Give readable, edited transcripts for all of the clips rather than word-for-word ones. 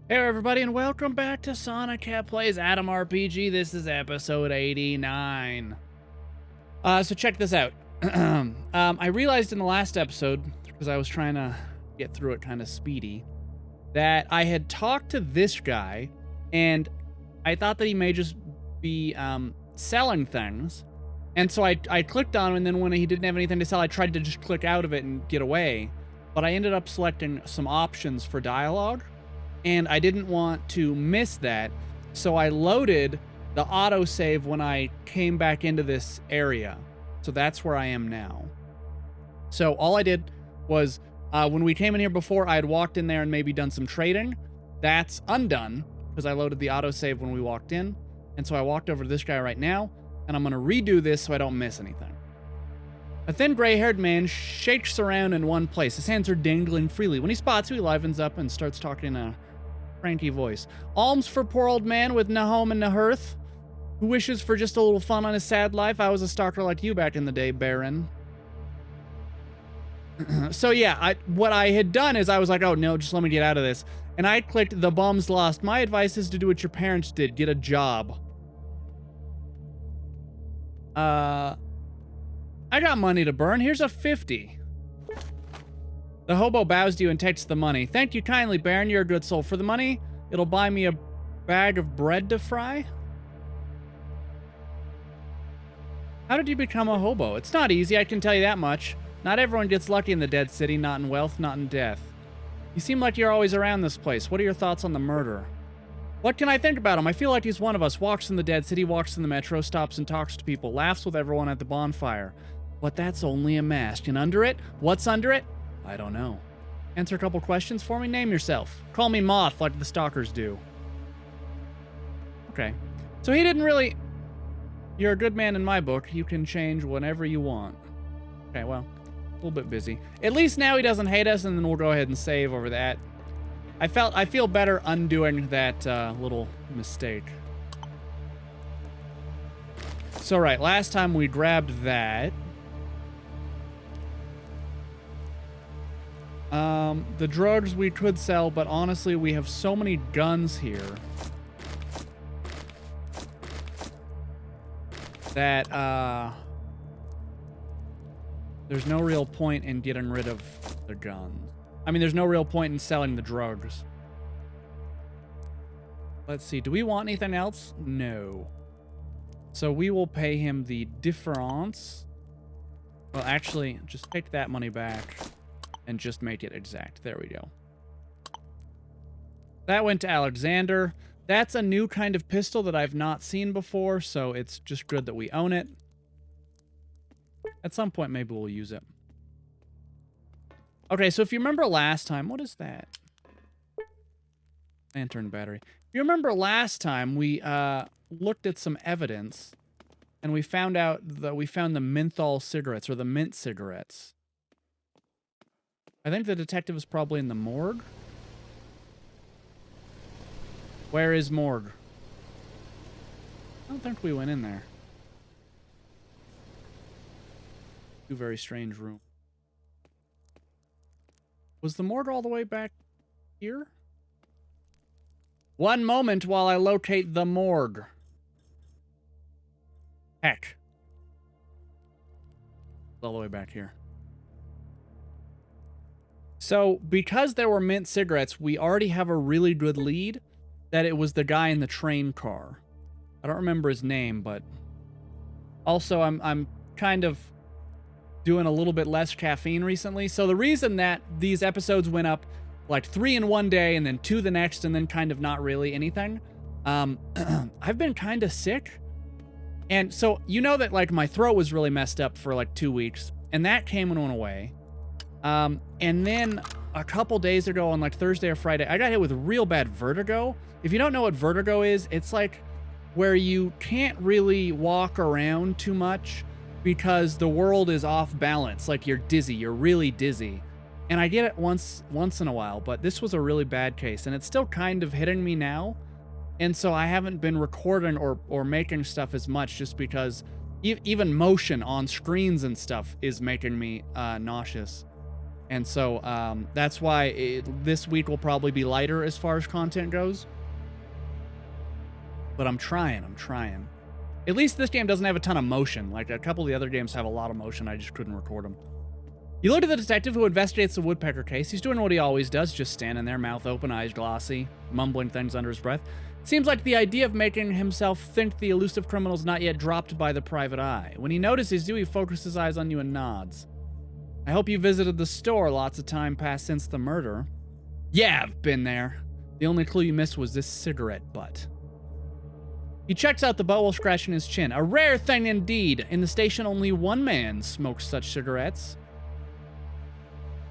Hey everybody, and welcome back to Sonoket Plays Adam RPG. This is episode 89. So check this out. I realized in the last episode, because I was trying to get through it kind of speedy, that I had talked to this guy, and I thought that he may just be selling things. And so I clicked on him, and then when he didn't have anything to sell, I tried to just click out of it and get away. But I ended up selecting some options for dialogue. And I didn't want to miss that, so I loaded the autosave when I came back into this area. So that's where I am now. So all I did was, when we came in here before, I had walked in there and maybe done some trading. That's undone, because I loaded the autosave when we walked in. And so I walked over to this guy right now, and I'm going to redo this so I don't miss anything. A thin gray-haired man shakes around in one place. His hands are dangling freely. When he spots you, he livens up and starts talking in a cranky voice. Alms for poor old man with no home and no hearth, who wishes for just a little fun on his sad life. I was a stalker like you back in the day, Baron. So yeah, what I had done is I was like, oh no, just let me get out of this. And I clicked the bum's lost. My advice is to do what your parents did. Get a job. I got money to burn. Here's a 50. The hobo bows to you and takes the money. Thank you kindly, Baron. You're a good soul. For the money, it'll buy me a bag of bread to fry. How did you become a hobo? It's not easy, I can tell you that much. Not everyone gets lucky in the dead city, not in wealth, not in death. You seem like you're always around this place. What are your thoughts on the murder? What can I think about him? I feel like he's one of us. Walks in the dead city, walks in the metro, stops and talks to people, laughs with everyone at the bonfire. But that's only a mask. And under it? What's under it? I don't know. Answer a couple questions for me. Name yourself. Call me Moth like the stalkers do. Okay. So he didn't really... You're a good man in my book. You can change whenever you want. Okay, well, a little bit busy. At least now he doesn't hate us, and then we'll go ahead and save over that. I feel better undoing that little mistake. So right, last time we grabbed that. The drugs we could sell, but honestly, we have so many guns here that, there's no real point in getting rid of the guns. I mean, there's no real point in selling the drugs. Let's see, do we want anything else? No. So we will pay him the difference. Well, actually, just take that money back. And just make it exact. There we go. That went to Alexander. That's a new kind of pistol that I've not seen before, so it's just good that we own it. At some point, maybe we'll use it. Okay, so if you remember last time... What is that? Lantern battery. If you remember last time, we looked at some evidence, and we found out that we found the menthol cigarettes, or the mint cigarettes. I think the detective is probably in the morgue. Where is morgue? I don't think we went in there. Two very strange rooms. Was the morgue all the way back here? One moment while I locate the morgue. Heck. It's all the way back here. So, because there were mint cigarettes, we already have a really good lead that it was the guy in the train car. I don't remember his name, but... Also, I'm kind of doing a little bit less caffeine recently. So the reason that these episodes went up like 3 in one day and then 2 the next and then kind of not really anything. I've been kind of sick. And so, you know that like my throat was really messed up for like 2 weeks. And that came and went away. And then a couple days ago on like Thursday or Friday, I got hit with real bad vertigo. If you don't know what vertigo is, it's like where you can't really walk around too much because the world is off balance. Like you're dizzy, you're really dizzy. And I get it once in a while, but this was a really bad case and it's still kind of hitting me now. And so I haven't been recording or making stuff as much just because even motion on screens and stuff is making me nauseous. And so that's why this week will probably be lighter as far as content goes. But I'm trying. At least this game doesn't have a ton of motion. Like a couple of the other games have a lot of motion. I just couldn't record them. You look at the detective who investigates the woodpecker case. He's doing what he always does, just standing there, mouth open, eyes glossy, mumbling things under his breath. Seems like the idea of making himself think the elusive criminal's not yet dropped by the private eye. When he notices you, he focuses his eyes on you and nods. I hope you visited the store. Lots of time passed since the murder. Yeah, I've been there. The only clue you missed was this cigarette butt. He checks out the butt while scratching his chin. A rare thing indeed. In the station, only one man smokes such cigarettes.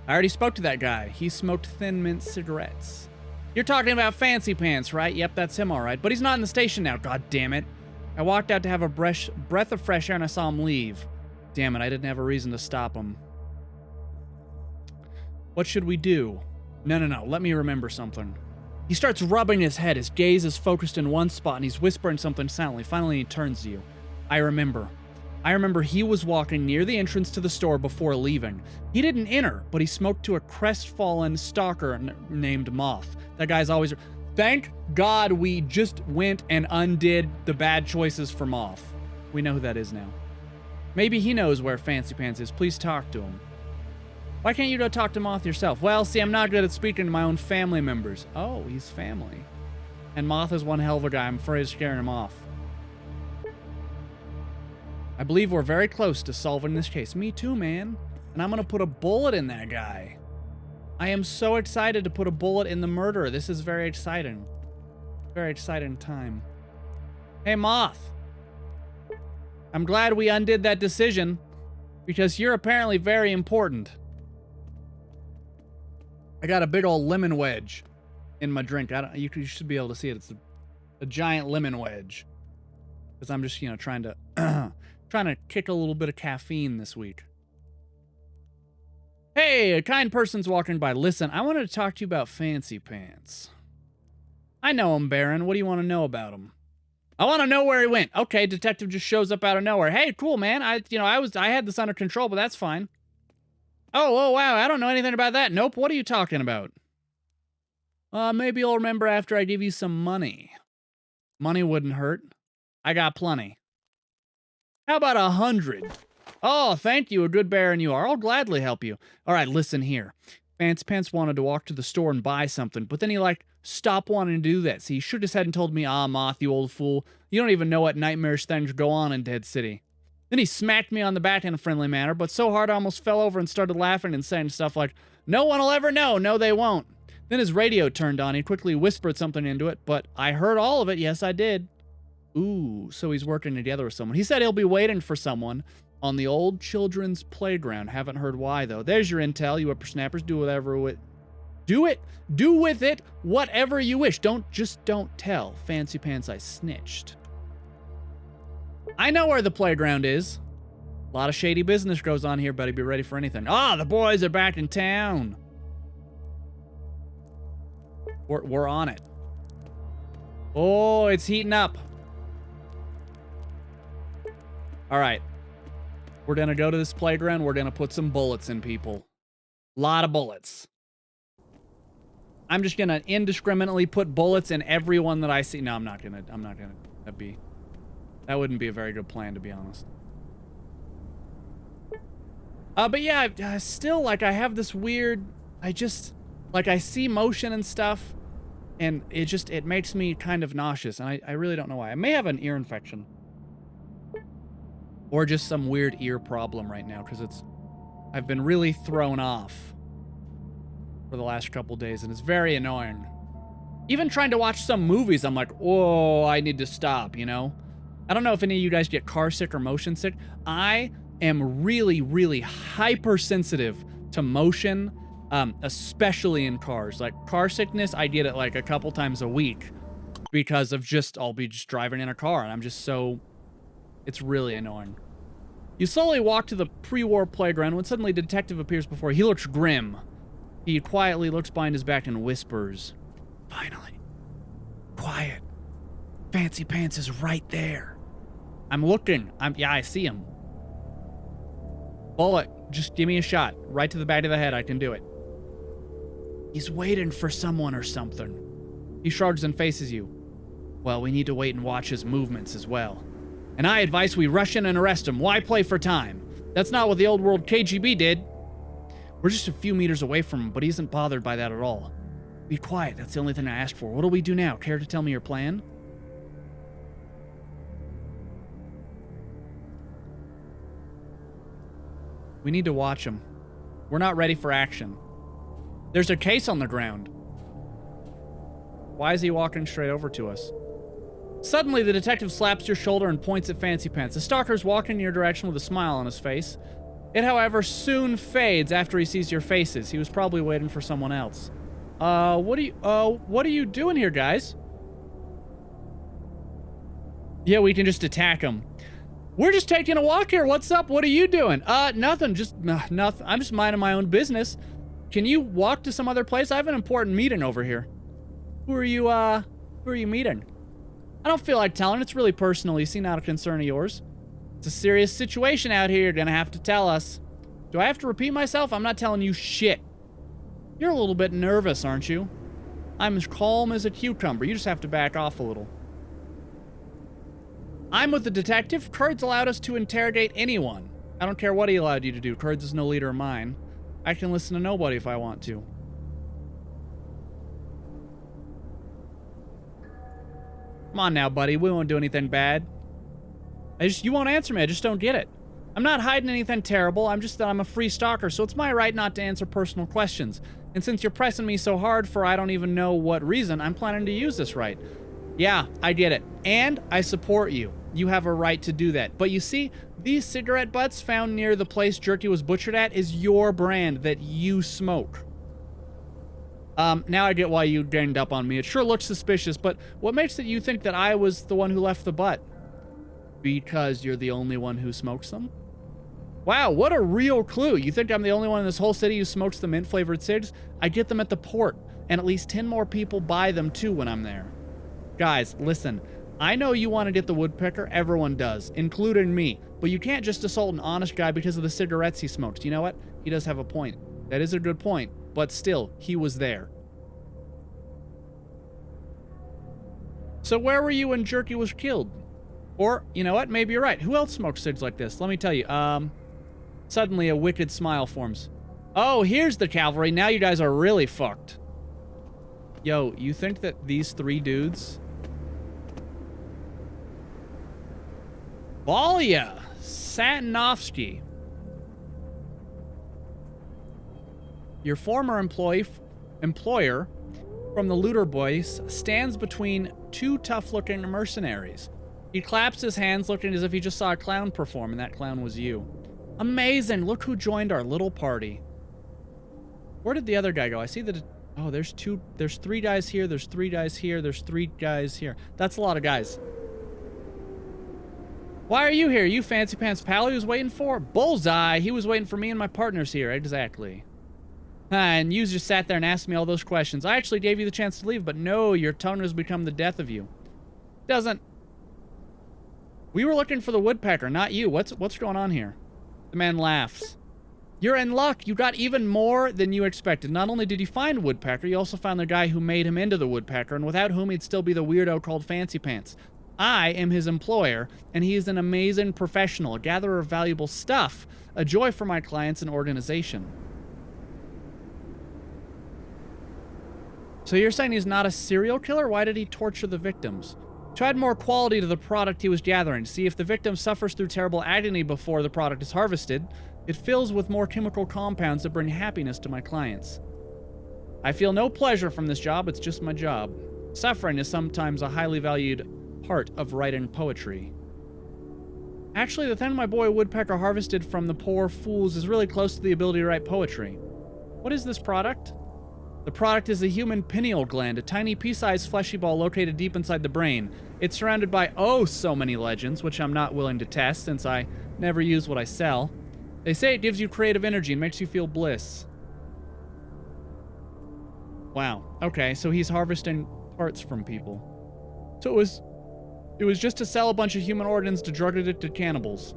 I already spoke to that guy. He smoked Thin Mint cigarettes. You're talking about Fancy Pants, right? Yep, that's him, all right. But he's not in the station now, god damn it. I walked out to have a breath of fresh air and I saw him leave. Damn it, I didn't have a reason to stop him. What should we do? No. Let me remember something. He starts rubbing his head. His gaze is focused in one spot, and he's whispering something silently. Finally, he turns to you. I remember he was walking near the entrance to the store before leaving. He didn't enter, but he smoked to a crestfallen stalker named Moth. That guy's always... Thank God we just went and undid the bad choices for Moth. We know who that is now. Maybe he knows where Fancy Pants is. Please talk to him. Why can't you go talk to Moth yourself? Well, see, I'm not good at speaking to my own family members. Oh, he's family. And Moth is one hell of a guy. I'm afraid of scaring him off. I believe we're very close to solving this case. Me too, man. And I'm going to put a bullet in that guy. I am so excited to put a bullet in the murderer. This is very exciting. Very exciting time. Hey, Moth. I'm glad we undid that decision because you're apparently very important. I got a big old lemon wedge in my drink. You should be able to see it. It's a giant lemon wedge. Because I'm just, trying to kick a little bit of caffeine this week. Hey, a kind person's walking by. Listen, I wanted to talk to you about Fancy Pants. I know him, Baron. What do you want to know about him? I want to know where he went. Okay, detective just shows up out of nowhere. Hey, cool, man. I had this under control, but that's fine. Oh, wow, I don't know anything about that. Nope, what are you talking about? Maybe you'll remember after I give you some money. Money wouldn't hurt. I got plenty. How about 100? Oh, thank you, a good baron you are. I'll gladly help you. All right, listen here. Fancy Pants wanted to walk to the store and buy something, but then he, stopped wanting to do that. So he shook his head and told me, Moth, you old fool. You don't even know what nightmarish things go on in Dead City. Then he smacked me on the back in a friendly manner, but so hard I almost fell over and started laughing and saying stuff like, no one will ever know. No, they won't. Then his radio turned on. He quickly whispered something into it, but I heard all of it. Yes, I did. Ooh, so he's working together with someone. He said he'll be waiting for someone on the old children's playground. Haven't heard why, though. There's your intel, you whippersnappers. Do whatever with... Do with it whatever you wish. Don't tell Fancy Pants I snitched. I know where the playground is. A lot of shady business goes on here, buddy. Be ready for anything. The boys are back in town. We're on it. Oh, it's heating up. All right. We're going to go to this playground. We're going to put some bullets in people. A lot of bullets. I'm just going to indiscriminately put bullets in everyone that I see. No, I'm not going to be... That wouldn't be a very good plan, to be honest. But yeah, still, I have this weird... I see motion and stuff, and it makes me kind of nauseous, and I really don't know why. I may have an ear infection. Or just some weird ear problem right now, because I've been really thrown off for the last couple days, and it's very annoying. Even trying to watch some movies, I'm like, whoa, I need to stop, I don't know if any of you guys get car sick or motion sick. I am really, really hypersensitive to motion, especially in cars. Like, car sickness, I get it a couple times a week because of I'll be just driving in a car, and I'm just so... It's really annoying. You slowly walk to the pre-war playground when suddenly a detective appears before you. He looks grim. He quietly looks behind his back and whispers, "Finally. Quiet. Fancy Pants is right there." I'm looking. Yeah, I see him. Bullet, just give me a shot. Right to the back of the head, I can do it. He's waiting for someone or something. He shrugs and faces you. Well, we need to wait and watch his movements as well. And I advise we rush in and arrest him. Why play for time? That's not what the old world KGB did. We're just a few meters away from him, but he isn't bothered by that at all. Be quiet, that's the only thing I asked for. What do we do now? Care to tell me your plan? We need to watch him. We're not ready for action. There's a case on the ground. Why is he walking straight over to us? Suddenly, the detective slaps your shoulder and points at Fancy Pants. The stalker's walking in your direction with a smile on his face. It, however, soon fades after he sees your faces. He was probably waiting for someone else. What are you doing here, guys? Yeah, we can just attack him. We're just taking a walk here. What's up? What are you doing? Nothing. Just nothing. I'm just minding my own business. Can you walk to some other place? I have an important meeting over here. Who are you meeting? I don't feel like telling. It's really personal. You seem not a concern of yours. It's a serious situation out here. You're gonna have to tell us. Do I have to repeat myself? I'm not telling you shit. You're a little bit nervous, aren't you? I'm as calm as a cucumber. You just have to back off a little. I'm with the detective. Kurds allowed us to interrogate anyone. I don't care what he allowed you to do. Kurds is no leader of mine. I can listen to nobody if I want to. Come on now, buddy. We won't do anything bad. You won't answer me. I just don't get it. I'm not hiding anything terrible. I'm just that I'm a free stalker, so it's my right not to answer personal questions. And since you're pressing me so hard for I don't even know what reason, I'm planning to use this right. Yeah, I get it. And I support you. You have a right to do that. But you see, these cigarette butts found near the place Jerky was butchered at is your brand that you smoke. Now I get why you ganged up on me. It sure looks suspicious, but what makes it you think that I was the one who left the butt? Because you're the only one who smokes them? Wow, what a real clue. You think I'm the only one in this whole city who smokes the mint-flavored cigs? I get them at the port, and at least 10 more people buy them too when I'm there. Guys, listen. I know you want to get the woodpecker. Everyone does, including me. But you can't just assault an honest guy because of the cigarettes he smokes. You know what? He does have a point. That is a good point. But still, he was there. So where were you when Jerky was killed? Or, you know what? Maybe you're right. Who else smokes cigs like this? Let me tell you. Suddenly a wicked smile forms. Oh, here's the cavalry. Now you guys are really fucked. Yo, you think that these three dudes... Valya Satanovsky. Your former employer from the Looter Boys stands between two tough-looking mercenaries. He claps his hands looking as if he just saw a clown perform, and that clown was you. Amazing! Look who joined our little party. Where did the other guy go? I see that... Oh, there's three guys here, there's three guys here, there's three guys here. That's a lot of guys. Why are you here? You Fancy Pants pal he was waiting for? Bullseye! He was waiting for me and my partners here, exactly. And you just sat there and asked me all those questions. I actually gave you the chance to leave, but no, your tone has become the death of you. Doesn't... We were looking for the woodpecker, not you. What's going on here? The man laughs. You're in luck. You got even more than you expected. Not only did you find Woodpecker, you also found the guy who made him into the Woodpecker, and without whom he'd still be the weirdo called Fancy Pants. I am his employer, and he is an amazing professional, a gatherer of valuable stuff, a joy for my clients and organization. So you're saying he's not a serial killer? Why did he torture the victims? To add more quality to the product he was gathering, see if the victim suffers through terrible agony before the product is harvested, it fills with more chemical compounds that bring happiness to my clients. I feel no pleasure from this job, it's just my job. Suffering is sometimes a highly valued part of writing poetry. Actually, the thing my boy Woodpecker harvested from the poor fools is really close to the ability to write poetry. What is this product? The product is a human pineal gland, a tiny pea-sized fleshy ball located deep inside the brain. It's surrounded by oh so many legends, which I'm not willing to test since I never use what I sell. They say it gives you creative energy and makes you feel bliss. Wow. Okay, so he's harvesting parts from people. So it was just to sell a bunch of human organs to drug-addicted cannibals.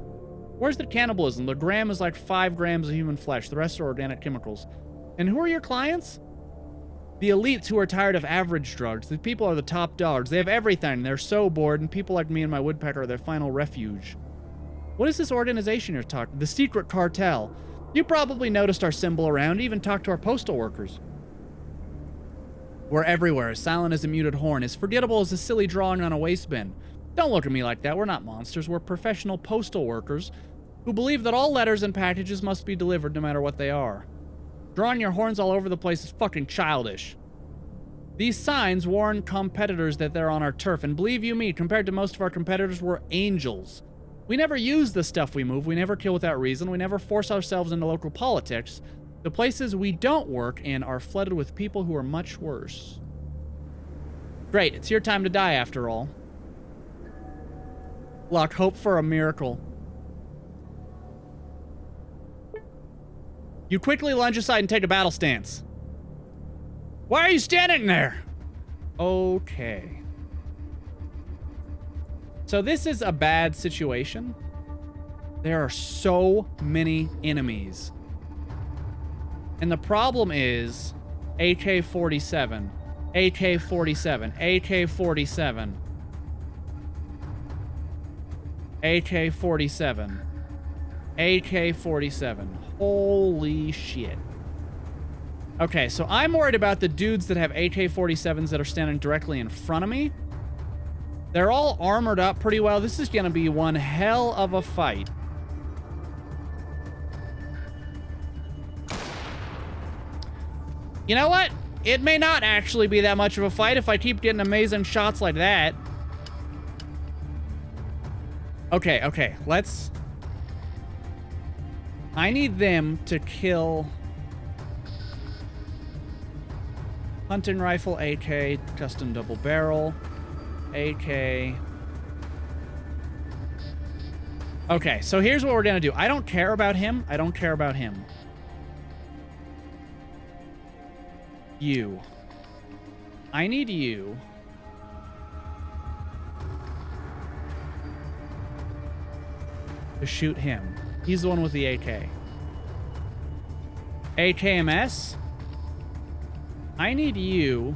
Where's the cannibalism? The gram is like 5 grams of human flesh. The rest are organic chemicals. And who are your clients? The elites who are tired of average drugs. The people are the top dogs. They have everything. They're so bored, and people like me and my woodpecker are their final refuge. What is this organization you're talking? The secret cartel. You probably noticed our symbol around, even talked to our postal workers. We're everywhere, as silent as a muted horn, as forgettable as a silly drawing on a waste bin. Don't look at me like that. We're not monsters. We're professional postal workers who believe that all letters and packages must be delivered no matter what they are. Drawing your horns all over the place is fucking childish. These signs warn competitors that they're on our turf, and believe you me, compared to most of our competitors, we're angels. We never use the stuff we move. We never kill without reason. We never force ourselves into local politics. The places we don't work in are flooded with people who are much worse. Great, it's your time to die after all. Luck, hope for a miracle. You quickly lunge aside and take a battle stance. Why are you standing there? Okay. So this is a bad situation. There are so many enemies. And the problem is AK-47, AK-47, AK-47, AK-47, AK-47. Holy shit. Okay, so I'm worried about the dudes that have AK-47s that are standing directly in front of me. They're all armored up pretty well. This is gonna be one hell of a fight. You know what? It may not actually be that much of a fight if I keep getting amazing shots like that. Okay, let's... I need them to kill... Hunting rifle, AK, custom double barrel, AK... Okay, so here's what we're gonna do. I don't care about him. I don't care about him. You. I need you to shoot him. He's the one with the AK. AKMS. I need you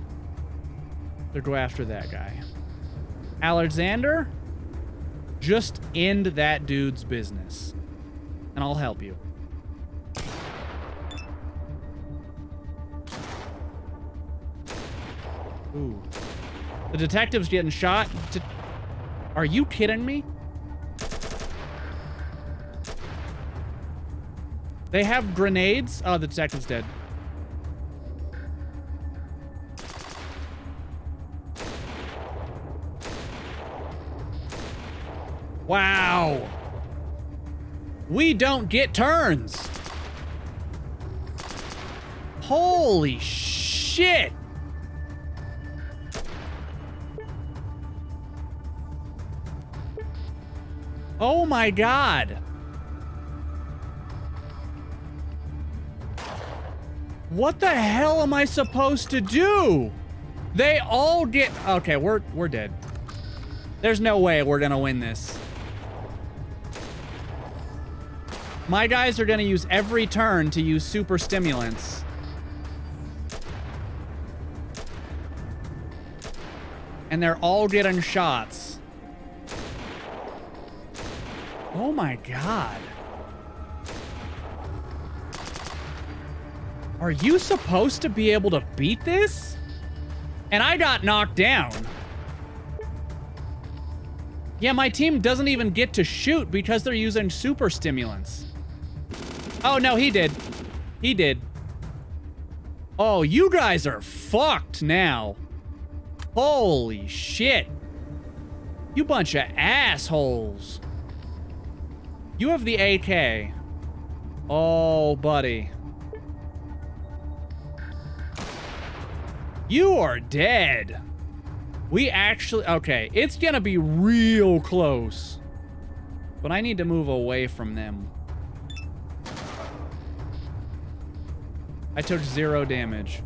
to go after that guy. Alexander, just end that dude's business, and I'll help you. Ooh. The detective's getting shot. Are you kidding me? They have grenades. Oh, the detective's dead. Wow. We don't get turns. Holy shit. Oh my god. What the hell am I supposed to do? They all get... Okay, we're dead. There's no way we're gonna win this. My guys are gonna use every turn to use super stimulants. And they're all getting shots. Oh my god. Are you supposed to be able to beat this? And I got knocked down. Yeah, my team doesn't even get to shoot because they're using super stimulants. Oh, no, he did. He did. Oh, you guys are fucked now. Holy shit. You bunch of assholes. You have the AK. Oh, buddy. You are dead. We actually... Okay, it's gonna be real close. But I need to move away from them. I took 0 damage.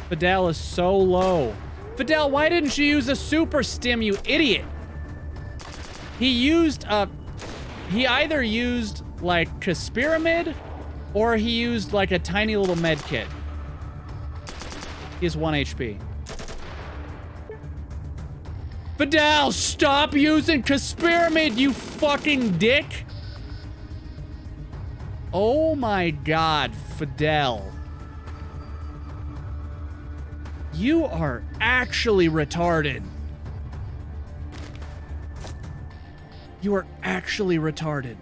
Fidel is so low. Fidel, why didn't you use a super stim, you idiot? He used he either used like Caspiramid or he used like a tiny little med kit. He has 1 HP. Fidel, stop using Caspiramid, you fucking dick! Oh my god, Fidel. You are actually retarded. You are actually retarded.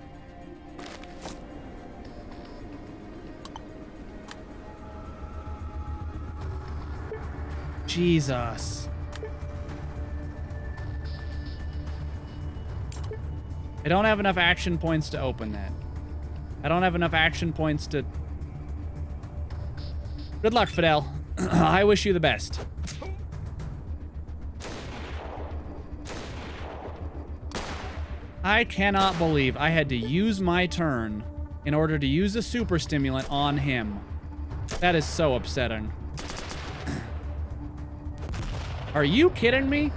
Jesus. I don't have enough action points to open that. I don't have enough action points to... Good luck, Fidel. I wish you the best. I cannot believe I had to use my turn in order to use a super stimulant on him. That is so upsetting. Are you kidding me?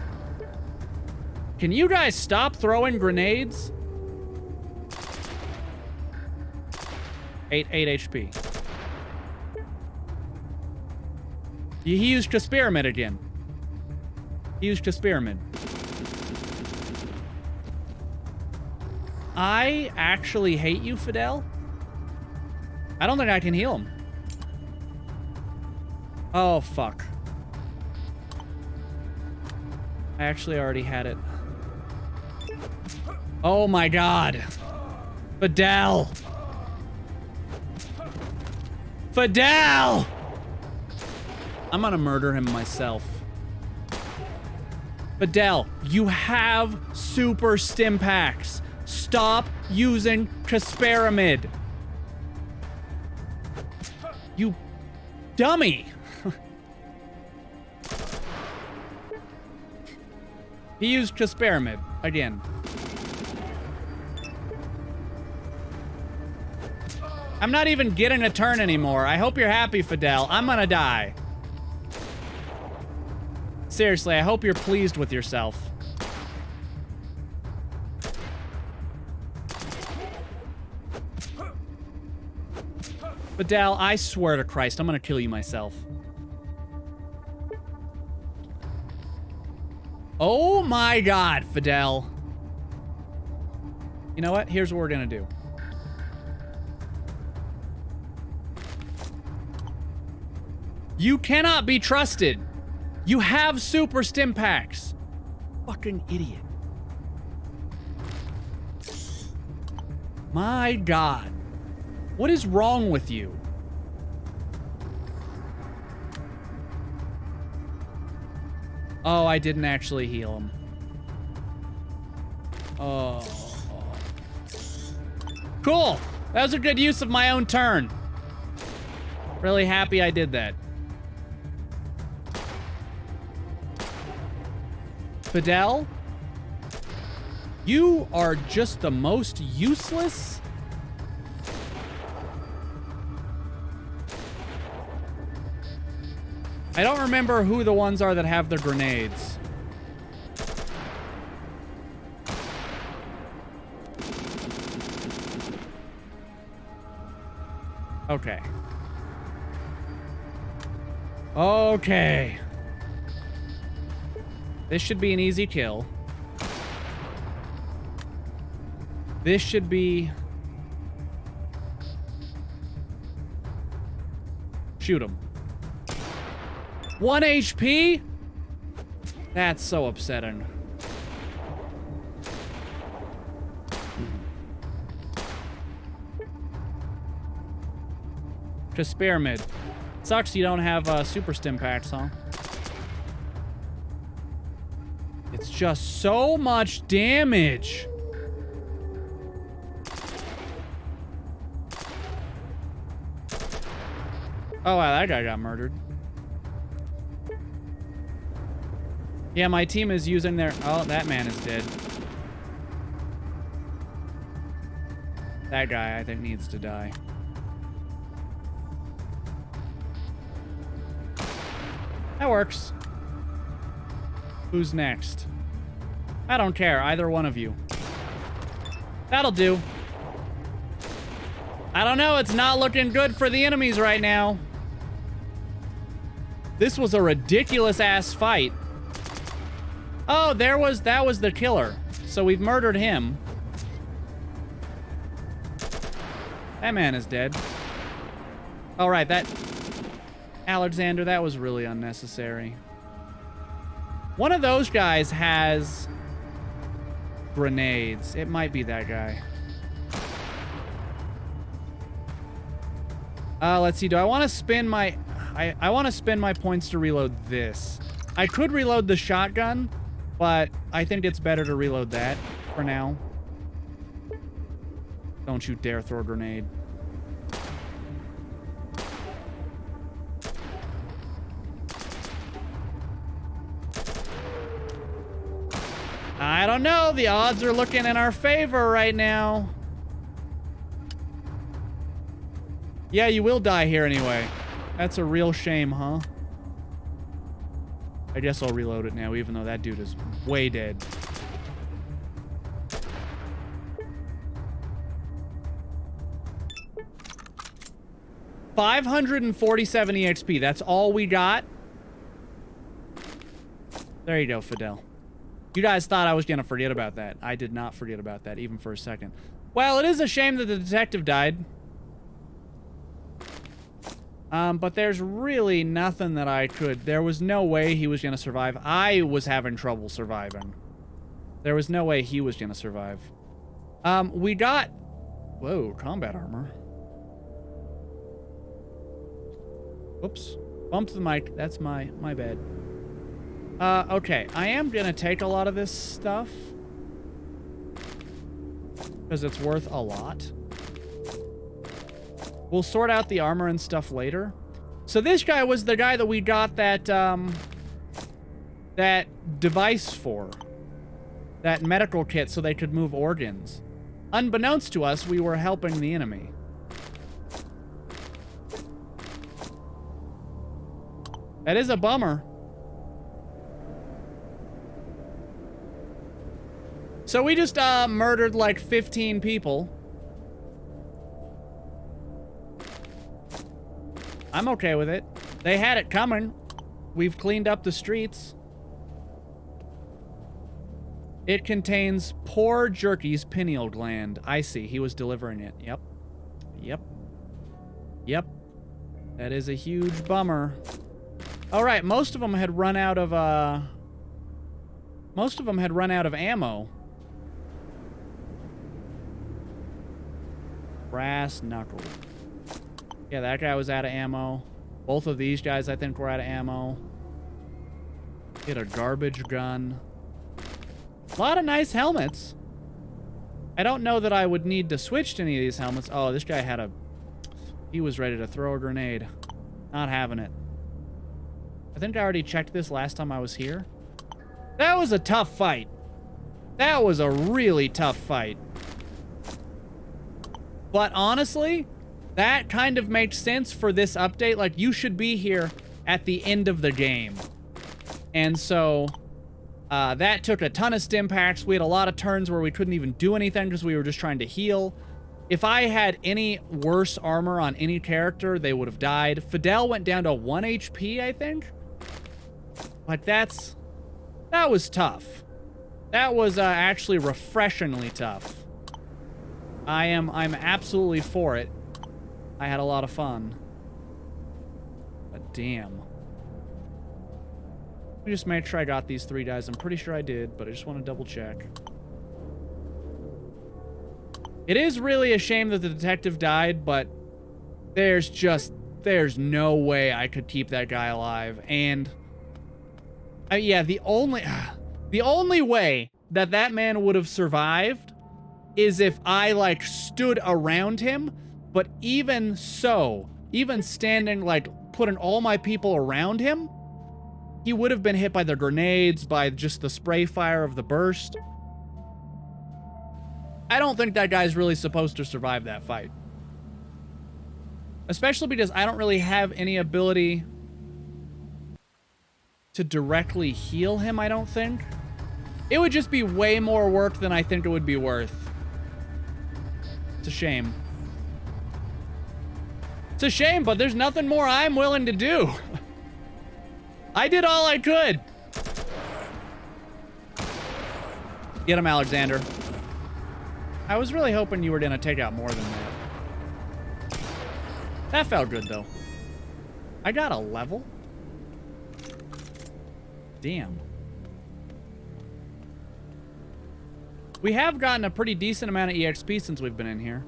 Can you guys stop throwing grenades? 8 HP. He used Caspiramid again. He used Caspiramid. I actually hate you, Fidel. I don't think I can heal him. Oh, fuck. I actually already had it. Oh my god. Fidel! Fidel! I'm gonna murder him myself. Fidel, you have super stim packs. Stop using Caspiramid. You dummy. He used Caspiramid again. I'm not even getting a turn anymore. I hope you're happy, Fidel. I'm gonna die. Seriously, I hope you're pleased with yourself. Fidel, I swear to Christ, I'm gonna kill you myself. Oh my god, Fidel. You know what? Here's what we're gonna do. You cannot be trusted. You have super stim packs. Fucking idiot. My god. What is wrong with you? Oh, I didn't actually heal him. Oh. Cool. That was a good use of my own turn. Really happy I did that. Fidel, you are just the most useless. I don't remember who the ones are that have the grenades. Okay. Okay. This should be an easy kill. This should be... Shoot him. 1 HP? That's so upsetting. Caspiramid. Sucks you don't have super stim packs, huh? It's just so much damage. Oh, wow, that guy got murdered. Yeah, my team is using their... Oh, that man is dead. That guy, I think, needs to die. That works. Who's next? I don't care, either one of you. That'll do. I don't know. It's not looking good for the enemies right now. This was a ridiculous-ass fight. Oh, that was the killer. So we've murdered him. That man is dead. All right, Alexander, that was really unnecessary. One of those guys has grenades. It might be that guy. Let's see. Do I want to spend my... I want to spend my points to reload this. I could reload the shotgun, but I think it's better to reload that for now. Don't you dare throw a grenade. I don't know. The odds are looking in our favor right now. Yeah, you will die here anyway. That's a real shame, huh? I guess I'll reload it now, even though that dude is way dead. $547 EXP. That's all we got. There you go, Fidel. You guys thought I was going to forget about that. I did not forget about that, even for a second. Well, it is a shame that the detective died. But there's really nothing that I could... There was no way he was going to survive. I was having trouble surviving. There was no way he was going to survive. We got... Whoa, combat armor. Whoops. Bumped the mic. That's my bad. Okay. I am going to take a lot of this stuff. Because it's worth a lot. We'll sort out the armor and stuff later. So this guy was the guy that we got that, that device for. That medical kit so they could move organs. Unbeknownst to us, we were helping the enemy. That is a bummer. So we just, murdered like 15 people. I'm okay with it. They had it coming. We've cleaned up the streets. It contains poor jerky's pineal gland. I see. He was delivering it. Yep. Yep. Yep. That is a huge bummer. All right. Most of them had run out of, ammo. Brass knuckle. Yeah, that guy was out of ammo. Both of these guys, I think, were out of ammo. Get a garbage gun. A lot of nice helmets. I don't know that I would need to switch to any of these helmets. Oh, this guy had a... He was ready to throw a grenade. Not having it. I think I already checked this last time I was here. That was a tough fight. That was a really tough fight. But honestly... That kind of makes sense for this update. Like, you should be here at the end of the game. And so, that took a ton of stim packs. We had a lot of turns where we couldn't even do anything because we were just trying to heal. If I had any worse armor on any character, they would have died. Fidel went down to 1 HP, I think. Like, that was tough. That was actually refreshingly tough. I'm absolutely for it. I had a lot of fun. But damn. Let me just make sure I got these 3 guys. I'm pretty sure I did, but I just want to double check. It is really a shame that the detective died, but there's no way I could keep that guy alive. And yeah, the only way that man would have survived is if I like stood around him. But even so, even standing, like, putting all my people around him, he would have been hit by the grenades, by just the spray fire of the burst. I don't think that guy's really supposed to survive that fight. Especially because I don't really have any ability to directly heal him, I don't think. It would just be way more work than I think it would be worth. It's a shame. It's a shame, but there's nothing more I'm willing to do. I did all I could. Get him, Alexander. I was really hoping you were gonna take out more than that. That felt good, though. I got a level? Damn. We have gotten a pretty decent amount of EXP since we've been in here.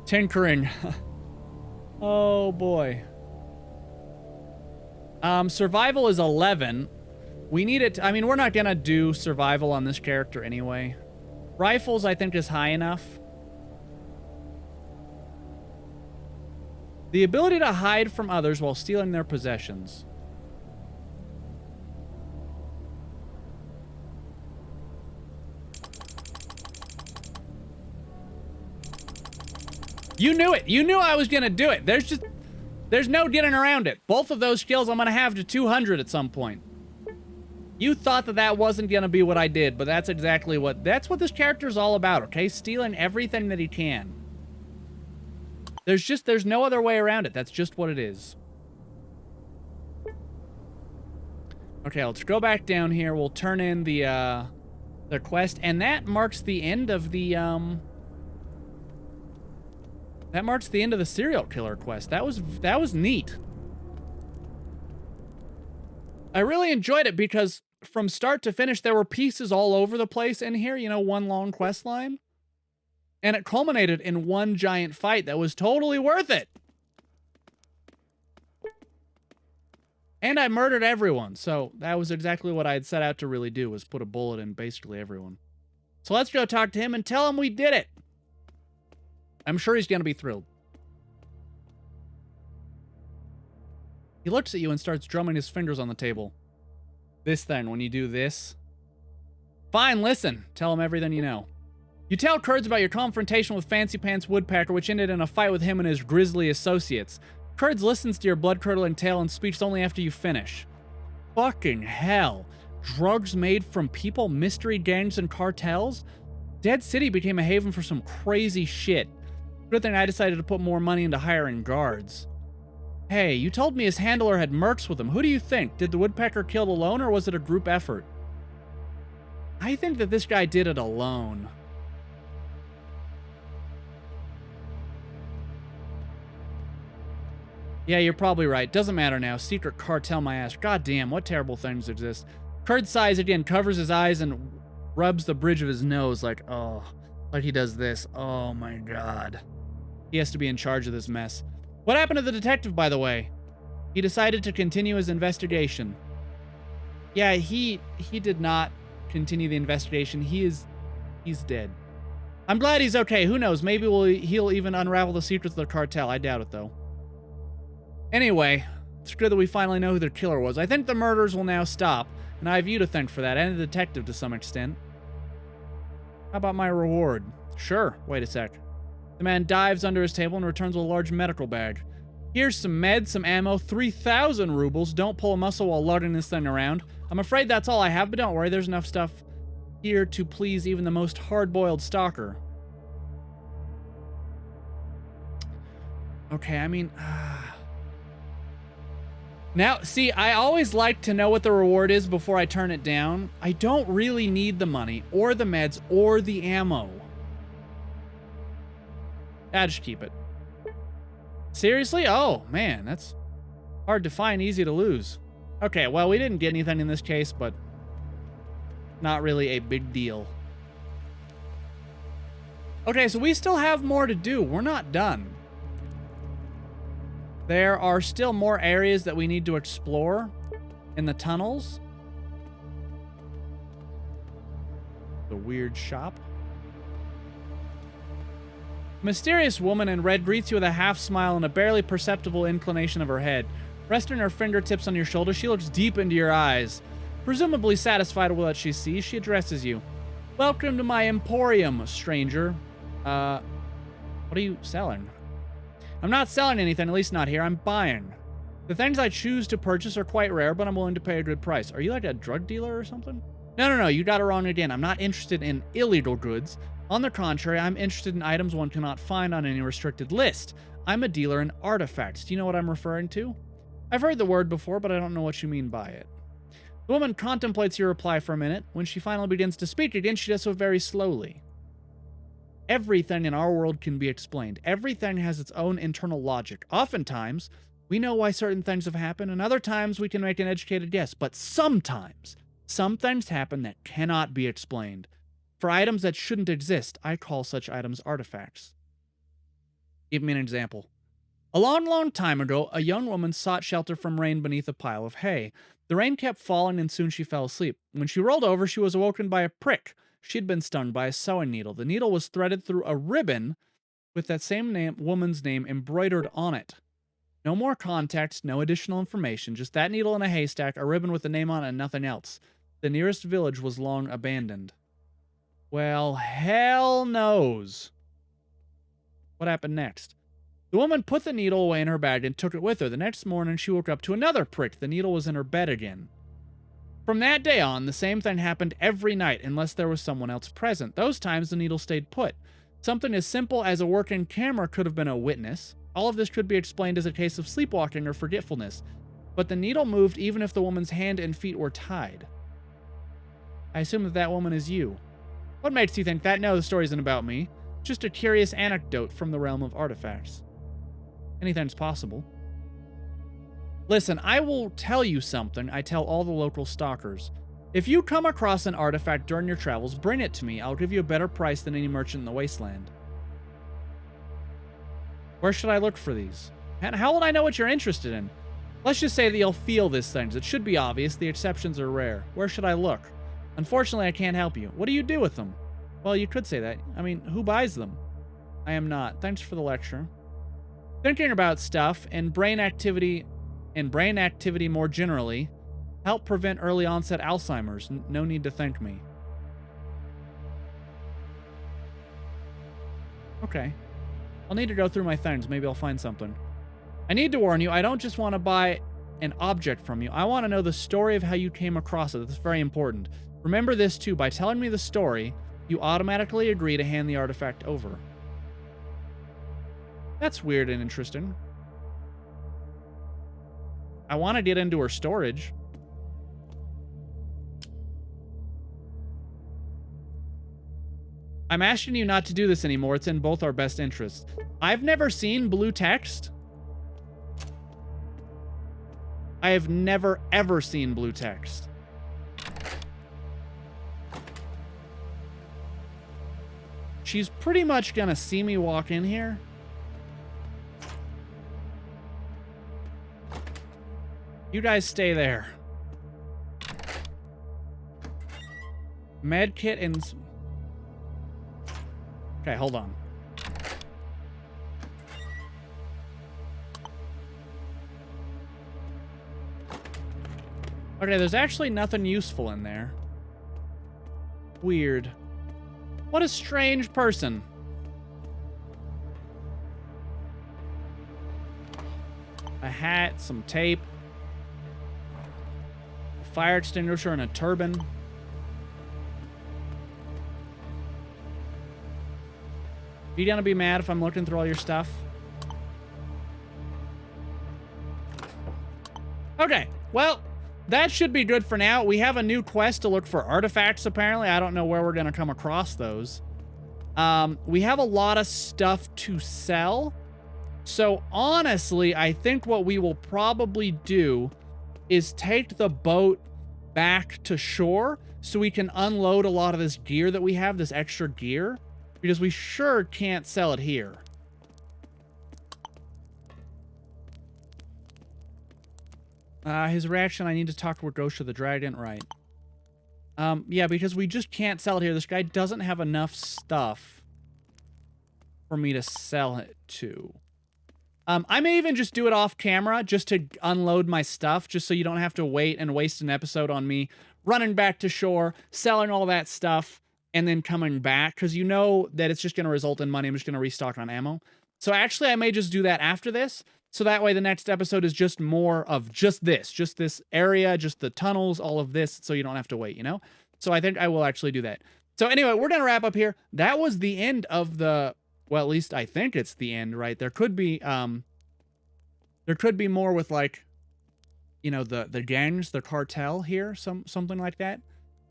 Tinkering. Oh, boy. Survival is 11. We need it. I mean, we're not gonna do survival on this character anyway. Rifles, I think, is high enough. The ability to hide from others while stealing their possessions. You knew it. You knew I was gonna do it. There's no getting around it. Both of those skills I'm gonna have to 200 at some point. You thought that that wasn't gonna be what I did, but that's exactly what, that's what this character's all about, okay? Stealing everything that he can. There's no other way around it. That's just what it is. Okay, let's go back down here. We'll turn in the quest, and that marks the end of the, that marks the end of the serial killer quest. That was neat. I really enjoyed it because from start to finish, there were pieces all over the place in here, you know, one long quest line. And it culminated in one giant fight that was totally worth it. And I murdered everyone, so that was exactly what I had set out to really do, was put a bullet in basically everyone. So let's go talk to him and tell him we did it. I'm sure he's gonna be thrilled. He looks at you and starts drumming his fingers on the table. This thing, when you do this. Fine, listen. Tell him everything you know. You tell Kurds about your confrontation with Fancy Pants Woodpecker, which ended in a fight with him and his grisly associates. Kurds listens to your blood-curdling tale and speaks only after you finish. Fucking hell. Drugs made from people, mystery gangs, and cartels? Dead City became a haven for some crazy shit. Good thing I decided to put more money into hiring guards. Hey, you told me his handler had mercs with him. Who do you think? Did the Woodpecker kill it alone, or was it a group effort? I think that this guy did it alone. Yeah, you're probably right. Doesn't matter now. Secret cartel my ass. God damn, what terrible things exist. Kurd sighs again, covers his eyes, and rubs the bridge of his nose like, oh, like he does this. Oh my god. He has to be in charge of this mess. What happened to the detective, by the way? He decided to continue his investigation. Yeah, he did not continue the investigation. He's dead. I'm glad he's okay. Who knows? Maybe he'll even unravel the secrets of the cartel. I doubt it, though. Anyway, it's good that we finally know who the killer was. I think the murders will now stop, and I have you to thank for that, and the detective to some extent. How about my reward? Sure. Wait a sec. The man dives under his table and returns with a large medical bag. Here's some meds, some ammo, 3,000 rubles. Don't pull a muscle while lugging this thing around. I'm afraid that's all I have, but don't worry, there's enough stuff here to please even the most hard-boiled stalker. Okay, I mean... Now, see, I always like to know what the reward is before I turn it down. I don't really need the money, or the meds, or the ammo. Yeah, just keep it. Seriously? Oh, man, that's hard to find, easy to lose. Okay, well, we didn't get anything in this case, but not really a big deal. Okay, so we still have more to do. We're not done. There are still more areas that we need to explore in the tunnels. The weird shop. A mysterious woman in red greets you with a half smile and a barely perceptible inclination of her head. Resting her fingertips on your shoulder, she looks deep into your eyes. Presumably satisfied with what she sees, she addresses you. Welcome to my emporium, stranger. What are you selling? I'm not selling anything, at least not here. I'm buying. The things I choose to purchase are quite rare, but I'm willing to pay a good price. Are you like a drug dealer or something? No, you got it wrong again. I'm not interested in illegal goods. On the contrary, I'm interested in items one cannot find on any restricted list. I'm a dealer in artifacts. Do you know what I'm referring to? I've heard the word before, but I don't know what you mean by it. The woman contemplates your reply for a minute. When she finally begins to speak again, she does so very slowly. Everything in our world can be explained. Everything has its own internal logic. Oftentimes, we know why certain things have happened, and other times we can make an educated guess. But sometimes, some things happen that cannot be explained. For items that shouldn't exist, I call such items artifacts. Give me an example. A long, long time ago, a young woman sought shelter from rain beneath a pile of hay. The rain kept falling, and soon she fell asleep. When she rolled over, she was awoken by a prick. She had been stung by a sewing needle. The needle was threaded through a ribbon with that same woman's name embroidered on it. No more context, no additional information, just that needle in a haystack, a ribbon with the name on it, and nothing else. The nearest village was long abandoned. Well, hell knows. What happened next? The woman put the needle away in her bag and took it with her. The next morning, she woke up to another prick. The needle was in her bed again. From that day on, the same thing happened every night unless there was someone else present. Those times, the needle stayed put. Something as simple as a working camera could have been a witness. All of this could be explained as a case of sleepwalking or forgetfulness. But the needle moved even if the woman's hand and feet were tied. I assume that that woman is you. What makes you think that? No, the story isn't about me. Just a curious anecdote from the realm of artifacts. Anything's possible. Listen, I will tell you something I tell all the local stalkers. If you come across an artifact during your travels, bring it to me. I'll give you a better price than any merchant in the Wasteland. Where should I look for these? And how will I know what you're interested in? Let's just say that you'll feel these things. It should be obvious. The exceptions are rare. Where should I look? Unfortunately, I can't help you. What do you do with them? Well, you could say that. I mean, who buys them? I am not. Thanks for the lecture. Thinking about stuff and brain activity more generally help prevent early onset Alzheimer's. No need to thank me. Okay. I'll need to go through my things. Maybe I'll find something. I need to warn you, I don't just want to buy an object from you. I want to know the story of how you came across it. That's very important. Remember this too. By telling me the story, you automatically agree to hand the artifact over. That's weird and interesting. I want to get into her storage. I'm asking you not to do this anymore. It's in both our best interests. I've never seen blue text. I have never, ever seen blue text. She's pretty much gonna see me walk in here. You guys stay there. Med kit and... Okay, hold on. Okay, there's actually nothing useful in there. Weird. What a strange person. A hat, some tape. A fire extinguisher and a turban. You gonna be mad if I'm looking through all your stuff? Okay, well, that should be good for now. We have a new quest to look for artifacts, apparently. I don't know where we're gonna come across those. We have a lot of stuff to sell. So honestly, I think what we will probably do is take the boat back to shore so we can unload a lot of this gear that we have, this extra gear. Because we sure can't sell it here. His reaction, I need to talk with Gosha the Dragon, right. Yeah, because we just can't sell it here. This guy doesn't have enough stuff for me to sell it to. I may even just do it off camera just to unload my stuff, just so you don't have to wait and waste an episode on me running back to shore, selling all that stuff, and then coming back, because you know that it's just going to result in money. I'm just going to restock on ammo. So actually, I may just do that after this, so that way the next episode is just more of just this area, just the tunnels, all of this, so you don't have to wait, you know? So I think I will actually do that. So anyway, we're going to wrap up here. That was the end of the, well, at least I think it's the end, right? There could be more with like, you know, the gangs, the cartel here, something like that.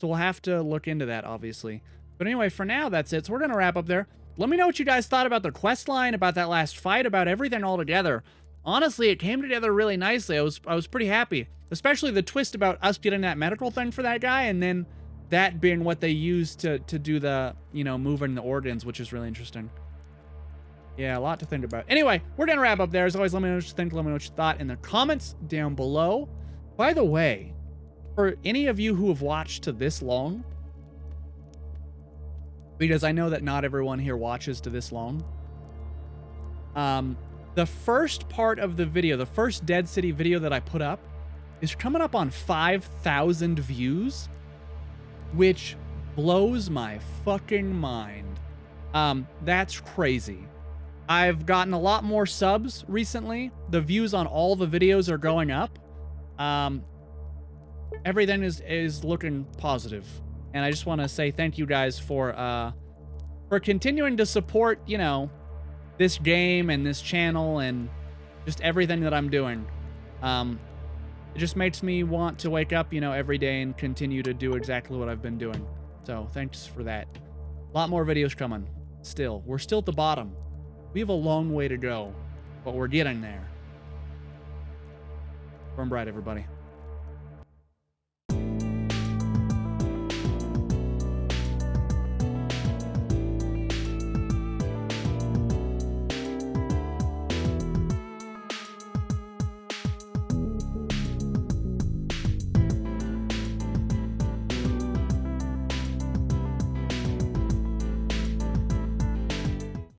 So we'll have to look into that, obviously. But anyway, for now, that's it. So we're going to wrap up there. Let me know what you guys thought about the quest line, about that last fight, about everything all together. Honestly, it came together really nicely. I was pretty happy, especially the twist about us getting that medical thing for that guy, and then that being what they used to do the, you know, moving the organs, which is really interesting. Yeah, a lot to think about. Anyway, we're going to wrap up there. As always, let me know what you think. Let me know what you thought in the comments down below. By the way, for any of you who have watched to this long, because I know that not everyone here watches to this long, the first part of the video, the first Dead City video that I put up, is coming up on 5,000 views, which blows my fucking mind. That's crazy. I've gotten a lot more subs recently. The views on all the videos are going up. Everything is looking positive. And I just want to say thank you guys for continuing to support, you know, this game and this channel and just everything that I'm doing. It just makes me want to wake up, you know, every day and continue to do exactly what I've been doing. So thanks for that. A lot more videos coming. Still, we're still at the bottom. We have a long way to go, but we're getting there. Burn bright, everybody.